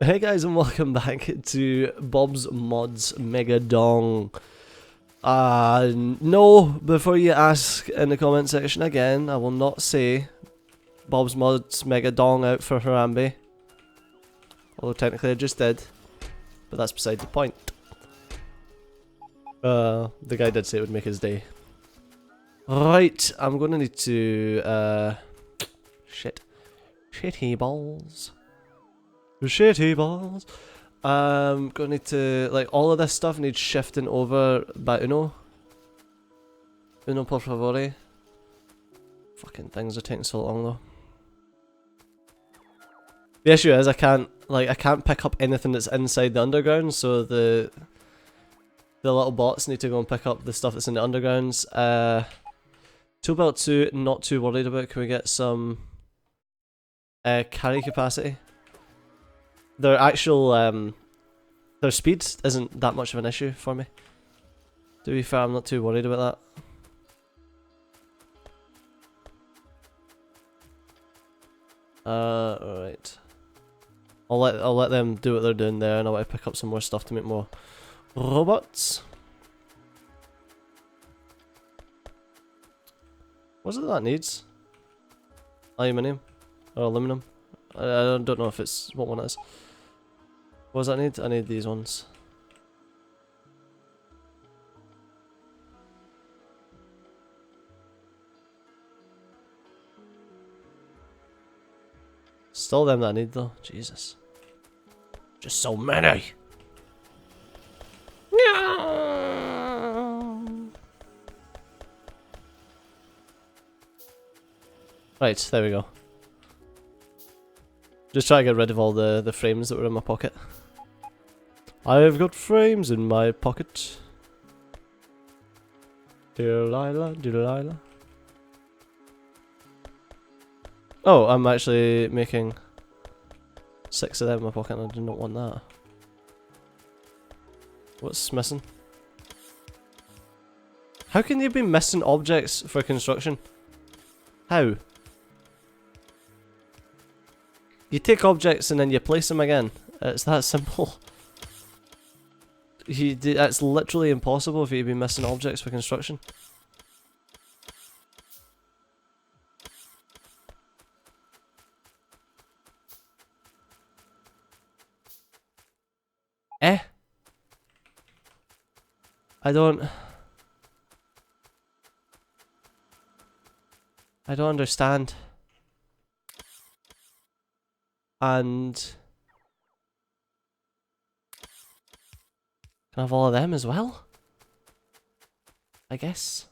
Hey guys, and welcome back to Bob's Mods Mega Dong. No, before you ask in the comment section again, I will not say Bob's Mods Mega Dong out for Harambe. Although technically I just did, but that's beside the point. The guy did say it would make his day. Right, I'm gonna need to, shitty balls. Shitty balls. Gonna need to, like, all of this stuff needs shifting over by Uno. Uno por favore. Fucking things are taking so long though. The issue is I can't pick up anything that's inside the underground, so the little bots need to go and pick up the stuff that's in the undergrounds. Toolbelt 2, not too worried about. Can we get some carry capacity? Their actual, their speed isn't that much of an issue for me. To be fair, I'm not too worried about that. Alright. I'll let them do what they're doing there, and I want to pick up some more stuff to make more robots. What's it that needs? Aluminium? Or aluminum? I don't know if it's what one it is. What does that need? I need these ones. Still them that I need though. Jesus. Just so many. Right, there we go. Just try to get rid of all the frames that were in my pocket. I've got frames in my pocket. Delilah, Delilah. Oh, I'm actually making 6 of them in my pocket and I do not want that. What's missing? How can you be missing objects for construction? How? You take objects and then you place them again. It's that simple. That's literally impossible for you to be missing objects for construction. I don't understand. And can I have all of them as well? I guess.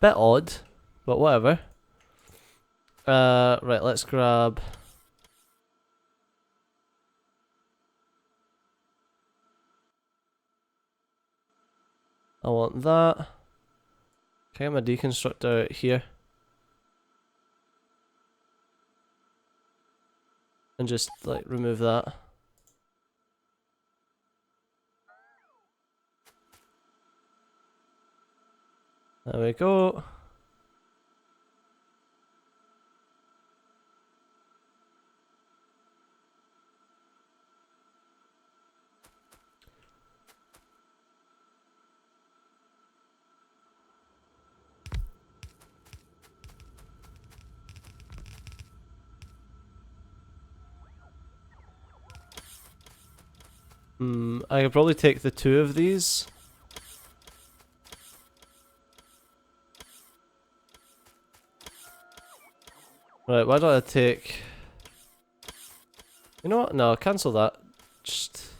Bit odd, but whatever. Right, let's grab. I want that. Can I get my deconstructor here? And just, like, remove that. There we go. I could probably take the 2 of these. Right, why don't I take... You know what? No, cancel that. Just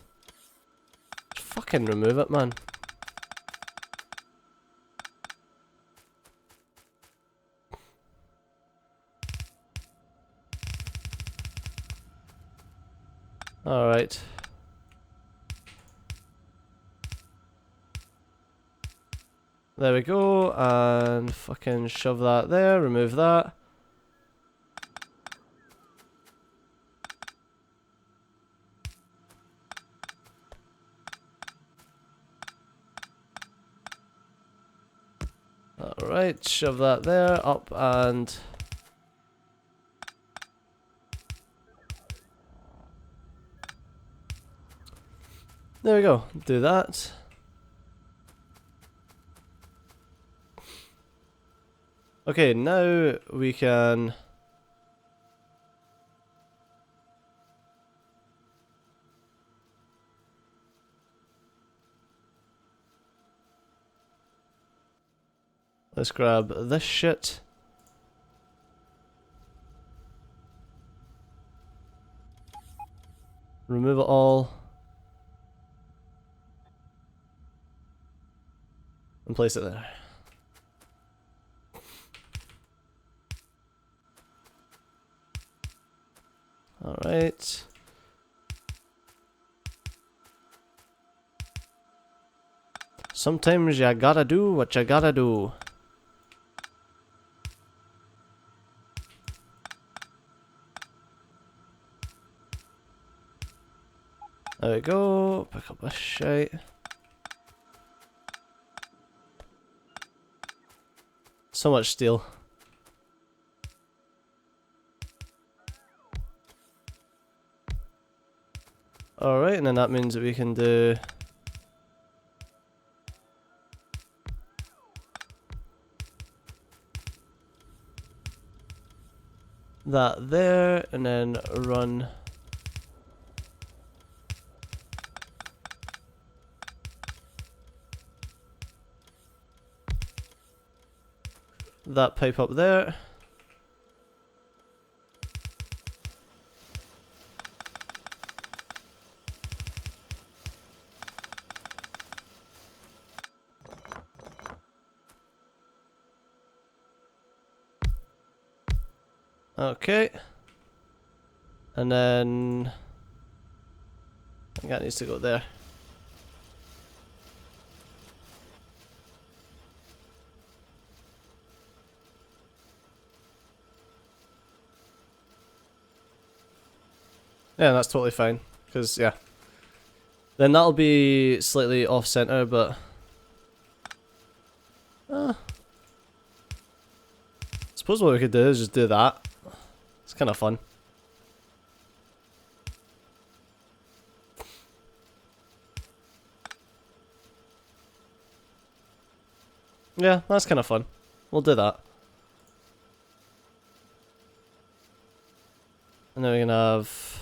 fucking remove it, man. Alright. There we go, and fucking shove that there, remove that. Alright, shove that there, up and... There we go, do that. Okay, now we can... Let's grab this shit. Remove it all. And place it there. Alright. Sometimes you gotta do what you gotta do. There we go, pick up this shite. So much steel. Alright, and then that means that we can do... that there, and then run... that pipe up there. Okay. And then I think that needs to go there. Yeah, that's totally fine, because, yeah. Then that'll be slightly off-center, but... I suppose what we could do is just do that. It's kind of fun. Yeah, that's kind of fun. We'll do that. And then we can have...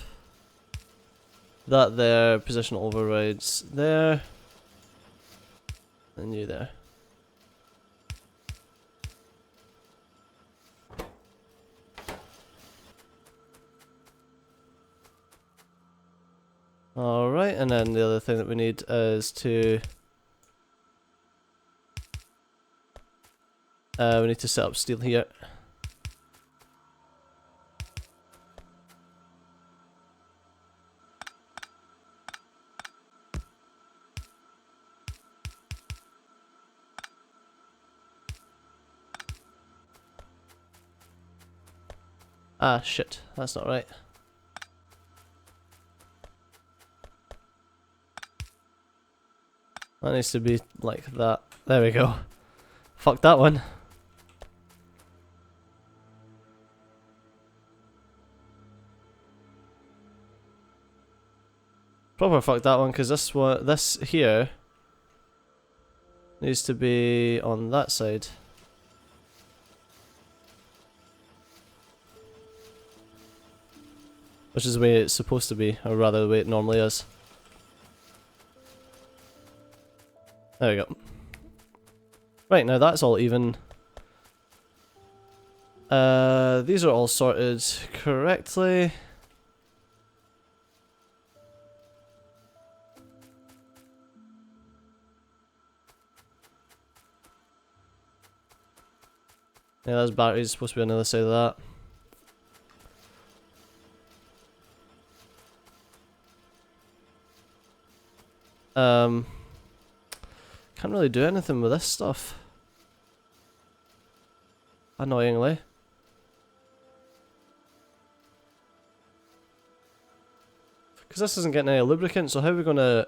that there, positional overrides there, and you there. Alright, and then the other thing that we need is to... we need to set up steel here. Ah, shit, that's not right. That needs to be like that. There we go. Fuck that one. Proper fuck that one, because this here needs to be on that side. Which is the way it's supposed to be, or rather the way it normally is. There we go. Right, now that's all even. These are all sorted correctly. Yeah, there's batteries supposed to be on the other side of that. Can't really do anything with this stuff. Annoyingly. Because this isn't getting any lubricant, so how are we gonna...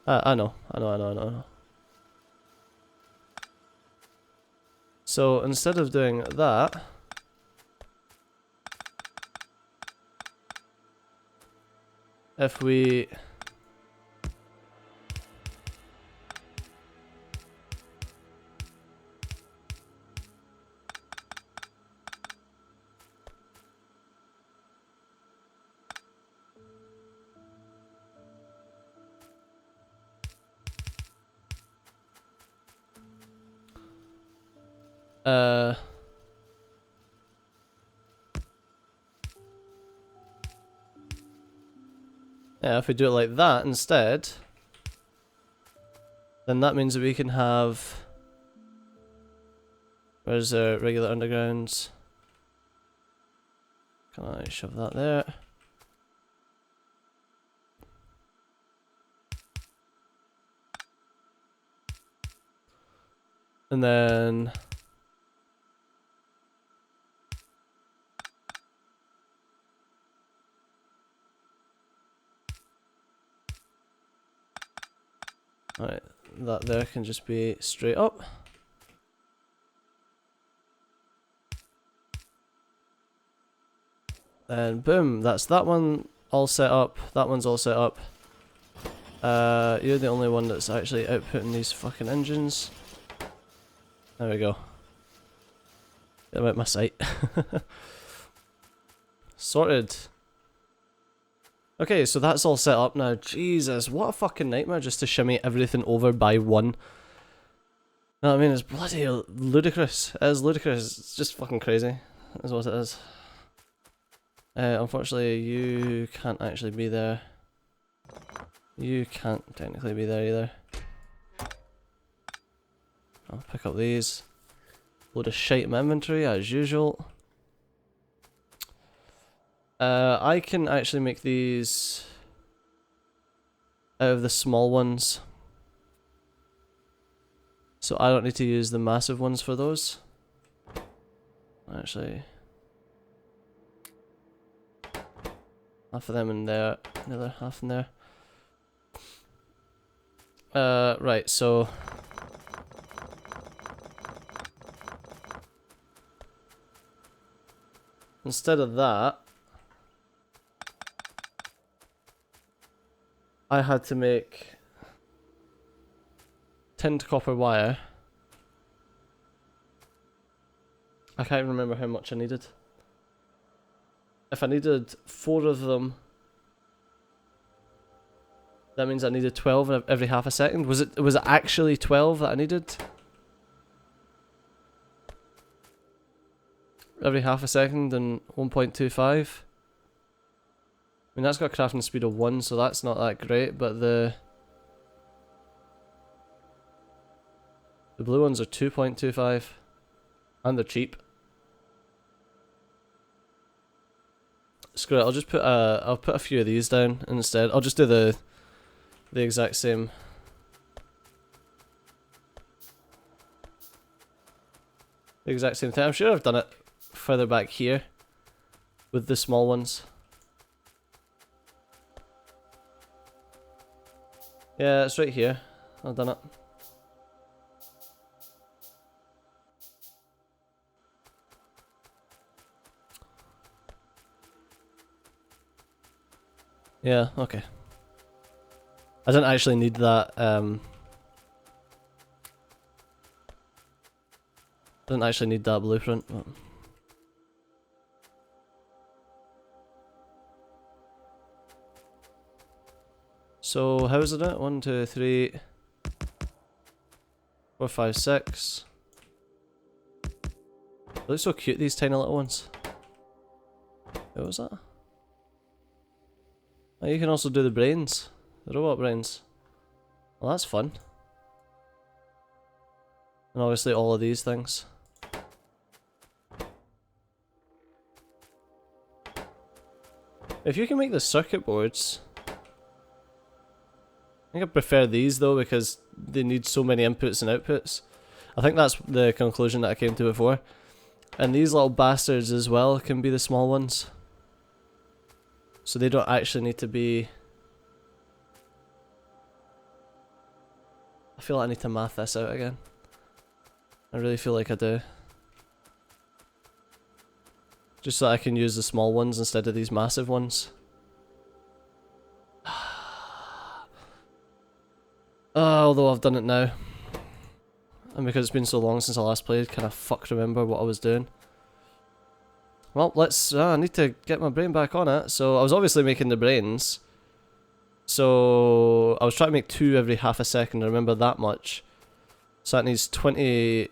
I know. So instead of doing that, if we yeah, if we do it like that instead, then that means that we can have, where's the regular undergrounds? Can I shove that there? And then alright, that there can just be straight up. And boom, that's that one all set up, that one's all set up. You're the only one that's actually outputting these fucking engines. There we go. Get them out my sight. Sorted. Okay, so that's all set up now. Jesus, what a fucking nightmare just to shimmy everything over by one. No, I mean, it's bloody ludicrous. It is ludicrous. It's just fucking crazy, is what it is. Unfortunately, you can't actually be there. You can't technically be there either. I'll pick up these. Load of shite in my inventory, as usual. I can actually make these out of the small ones. So I don't need to use the massive ones for those. Actually, half of them in there, the other half in there. Right, so instead of that, I had to make tinned copper wire. I can't even remember how much I needed. If I needed 4 of them, that means I needed 12 every half a second. Was it actually 12 that I needed? Every half a second and 1.25? I mean, that's got a crafting speed of 1, so that's not that great, but the blue ones are 2.25, and they're cheap. Screw it, I'll just put I'll put a few of these down instead. I'll just do the exact same. The exact same thing. I'm sure I've done it further back here with the small ones. Yeah, it's right here. I've done it. Yeah, okay. I didn't actually need that, didn't actually need that blueprint, but so how is it at? 1, 2, 3, 4, 5, 6. They look so cute, these tiny little ones. What was that? Oh, you can also do the brains. The robot brains. Well, that's fun. And obviously all of these things. If you can make the circuit boards, I think I prefer these though because they need so many inputs and outputs. I think that's the conclusion that I came to before. And these little bastards as well can be the small ones. So they don't actually need to be feel like I need to math this out again. I really feel like I do. Just so I can use the small ones instead of these massive ones. Although I've done it now. And because it's been so long since I last played, kind of fucked remember what I was doing. Well, let's, I need to get my brain back on it. So I was obviously making the brains. So I was trying to make 2 every half a second, I remember that much. So that needs 20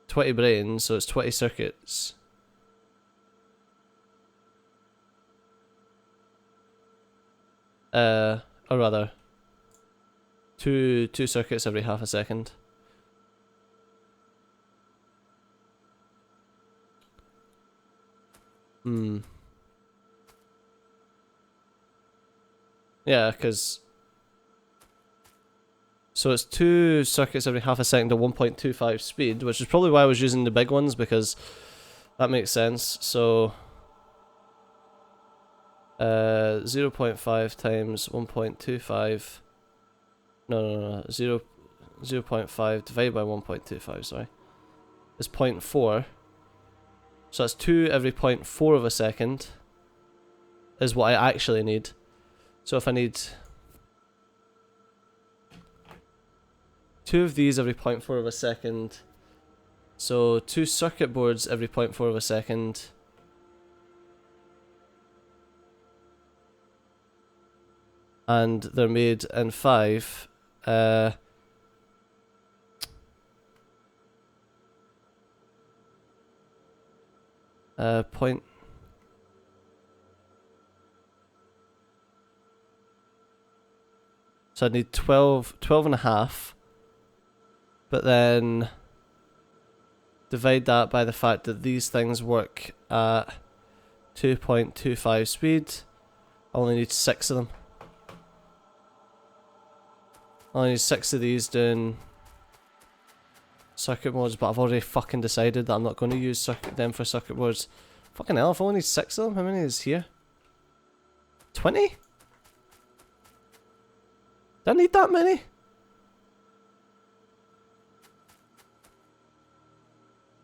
brains, so it's 20 circuits. Or rather, two circuits every half a second. Yeah, because... So it's 2 circuits every half a second to 1.25 speed, which is probably why I was using the big ones, because that makes sense. So 0.5 times 1.25. No. 0.5 divided by 1.25, sorry. Is 0.4. So that's 2 every 0.4 of a second is what I actually need. So if I need 2 of these every 0.4 of a second, so 2 circuit boards every 0.4 of a second, and they're made in 5, point. So I need 12 and a half, but then divide that by the fact that these things work at 2.25 speed. I only need 6 of them. I only need 6 of these doing circuit boards, but I've already fucking decided that I'm not going to use them for circuit boards. Fucking hell, I've only need 6 of them. How many is here? 20? Do I need that many?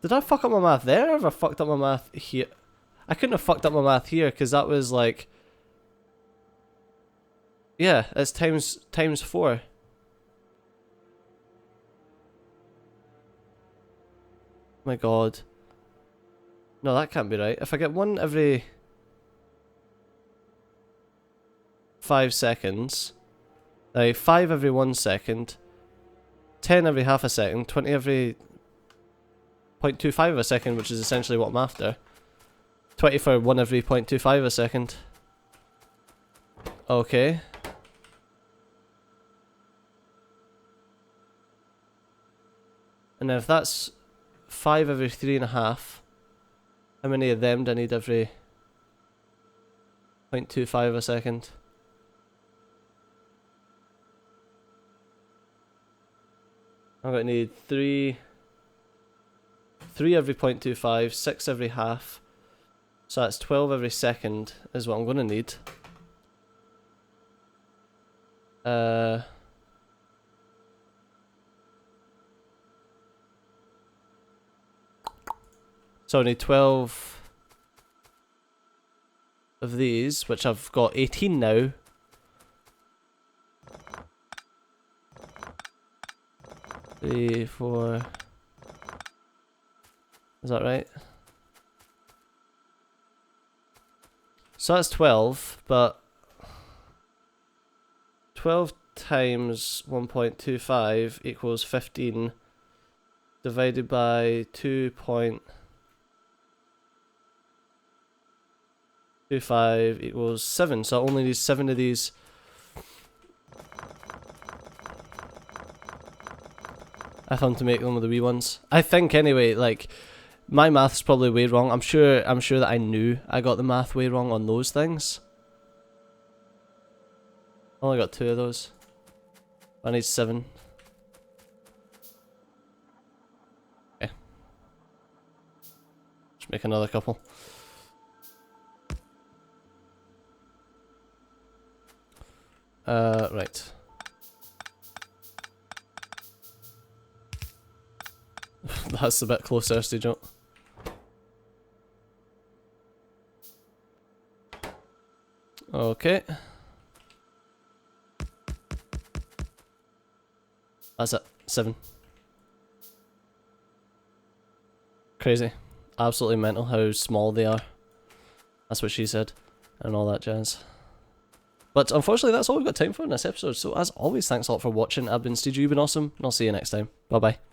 Did I fuck up my math there, or have I fucked up my math here? I couldn't have fucked up my math here, because that was like... Yeah, it's times 4. My god. No, that can't be right. If I get 1 every 5 seconds, 5 every 1 second, 10 every half a second, 20 every 0.25 of a second, which is essentially what I'm after. 20 for 1 every 0.25 of a second. Okay. And if that's 5 every 3.5, how many of them do I need every 0.25 of a second? I'm going to need 3 every 0.25, 6 every half. So that's 12 every second is what I'm going to need. So I need 12 of these, which I've got 18 now. Three, 4. Is that right? So that's 12, but 12 times 1.25 equals 15 divided by 2.25 equals 7. So I only need 7 of these. If I'm to make them with the wee ones. I think anyway, like, my math's probably way wrong. I'm sure that I knew I got the math way wrong on those things. I only got 2 of those. I need 7. Okay. Just make another couple. Right. That's a bit closer, Studio. Okay. That's it. 7. Crazy. Absolutely mental how small they are. That's what she said. And all that jazz. But unfortunately, that's all we've got time for in this episode. So as always, thanks a lot for watching. I've been Studio, you've been awesome, and I'll see you next time. Bye bye.